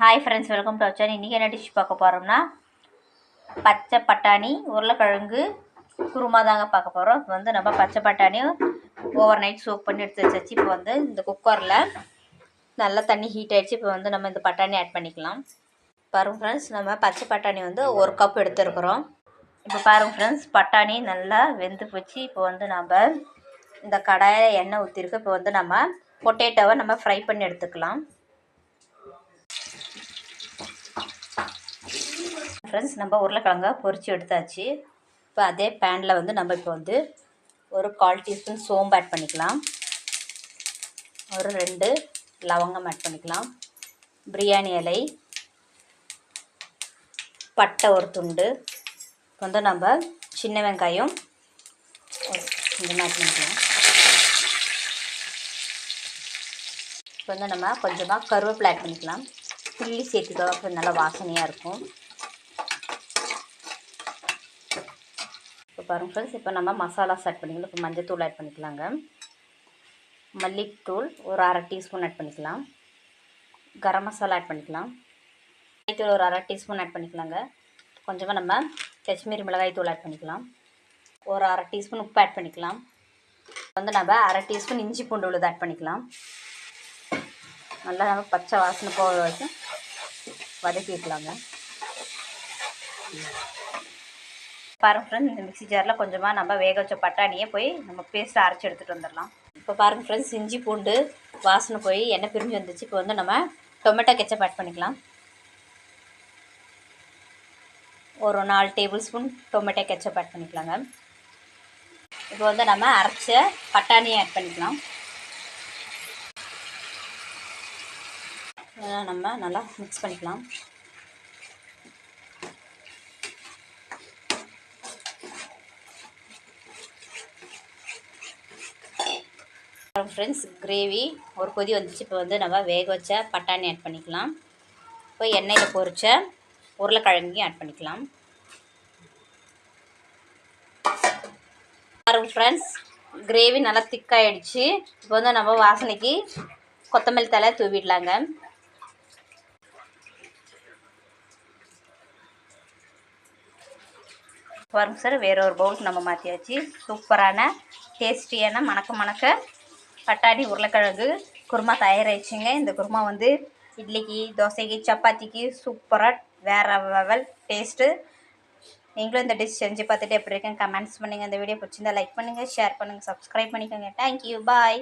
Hi friends, welcome to our channel. இன்றைக்கி என்ன dish பார்க்க போகிறோம்னா பச்சை பட்டாணி உருளைக்கிழங்கு குருமா தாங்க பார்க்க போகிறோம். இப்போ வந்து நம்ம பச்சை பட்டாணியும் ஓவர் நைட் சோக் பண்ணி எடுத்து வச்சாச்சு. இப்போ வந்து இந்த குக்கரில் நல்லா தண்ணி ஹீட் ஆகிடுச்சு. இப்போ வந்து நம்ம இந்த பட்டாணி ஆட் பண்ணிக்கலாம். பாருங்கள் ஃப்ரெண்ட்ஸ், நம்ம பச்சை பட்டாணி வந்து 1 கப் எடுத்துருக்குறோம். இப்போ பாருங்கள் ஃப்ரெண்ட்ஸ், பட்டாணி நல்லா வெந்து போச்சு. இப்போ வந்து நம்ம இந்த கடாயில் எண்ணெய் ஊற்றிருக்கு. இப்போ வந்து நம்ம பொட்டேட்டோவை நம்ம ஃப்ரை பண்ணி எடுத்துக்கலாம். ஃப்ரெண்ட்ஸ், நம்ம உருளைக்கிழங்க பொரித்து எடுத்தாச்சு. இப்போ அதே பேனில் வந்து நம்ம இப்போ வந்து ஒரு 1/4 டீஸ்பூன் சோம்பு ஆட் பண்ணிக்கலாம். ஒரு 2 லவங்கம் ஆட் பண்ணிக்கலாம். பிரியாணி இலை, பட்டை ஒரு துண்டு, வந்து நம்ம சின்ன வெங்காயம் கொஞ்சம் ஆட் பண்ணிக்கலாம். இப்போ வந்து நம்ம கொஞ்சமாக கருவேப்பிலை ஆட் பண்ணிக்கலாம். கிள்ளி சேர்த்துக்கலாம், அப்போ நல்லா வாசனையாக இருக்கும். இப்போ பாருங்கள் ஃப்ரெண்ட்ஸ், இப்போ நம்ம மசாலாஸ் ஆட் பண்ணிக்கலாம். இப்போ மஞ்சத்தூள் ஆட் பண்ணிக்கலாங்க. மல்லித்தூள் ஒரு 1/2 டீஸ்பூன் ஆட் பண்ணிக்கலாம். கரம் மசாலா ஆட் பண்ணிக்கலாம். மிளகாய்த்தூள் ஒரு 1/2 டீஸ்பூன் ஆட் பண்ணிக்கலாங்க. கொஞ்சமாக நம்ம காஷ்மீரி மிளகாய்த்தூள் ஆட் பண்ணிக்கலாம். ஒரு 1/2 டீஸ்பூன் உப்பு ஆட் பண்ணிக்கலாம். வந்து நம்ம 1/2 டீஸ்பூன் இஞ்சி பூண்டு விழுது ஆட் பண்ணிக்கலாம். நல்லா நம்ம பச்சை வாசனை போக வரைக்கும் வதக்கி வைக்கலாங்க. பாருங்கள் ஃப்ரெண்ட்ஸ், இந்த மிக்ஸி ஜாரில் கொஞ்சமாக நம்ம வேக வச்ச பட்டாணியை போய் நம்ம பேஸ்ட்டை அரைச்சி எடுத்துகிட்டு வந்துடலாம். இப்போ பாருங்கள் ஃப்ரெண்ட்ஸ், இஞ்சி பூண்டு வாசனை போய் எண்ணெய் பிரிஞ்சு வந்துச்சு. இப்போ வந்து நம்ம டொமேட்டோ கெச்சப் ஆட் பண்ணிக்கலாம். ஒரு 4 tablespoon tomato ketchup add பண்ணிக்கலாங்க. இப்போ வந்து நம்ம அரைச்ச பட்டாணியை ஆட் பண்ணிக்கலாம். நம்ம நல்லா மிக்ஸ் பண்ணிக்கலாம். ஃப்ரெண்ட்ஸ், கிரேவி ஒரு கொதி வந்துச்சு. இப்போ வந்து நம்ம வேக வச்ச பட்டாணி ஆட் பண்ணிக்கலாம். இப்போ எண்ணெயில் பொரிச்ச உருளைக்கிழங்கையும் ஆட் பண்ணிக்கலாம். பாருங்கள் ஃப்ரெண்ட்ஸ், கிரேவி நல்லா திக்காகிடுச்சு. இப்போ வந்து நம்ம வாசனைக்கு கொத்தமல்லி தழை தூவிடலாங்க. பாருங்க சார், வேற ஒரு பவுலுக்கு நம்ம மாற்றியாச்சு. சூப்பரான டேஸ்டியான மணக்க பட்டாணி உருளைக்கிழங்கு குருமா தயாராகிடுச்சுங்க. இந்த குருமா வந்து இட்லிக்கு, தோசைக்கு, சப்பாத்திக்கு சூப்பராக வேறு லெவல் டேஸ்ட்டு. நீங்களும் இந்த டிஷ் செஞ்சு பார்த்துட்டு எப்படி இருக்குன்னு கமெண்ட்ஸ் பண்ணுங்கள். இந்த வீடியோ பிடிச்சிருந்தா லைக் பண்ணுங்கள், ஷேர் பண்ணுங்கள், சப்ஸ்கிரைப் பண்ணிக்கோங்க. தேங்க்யூ, பாய்.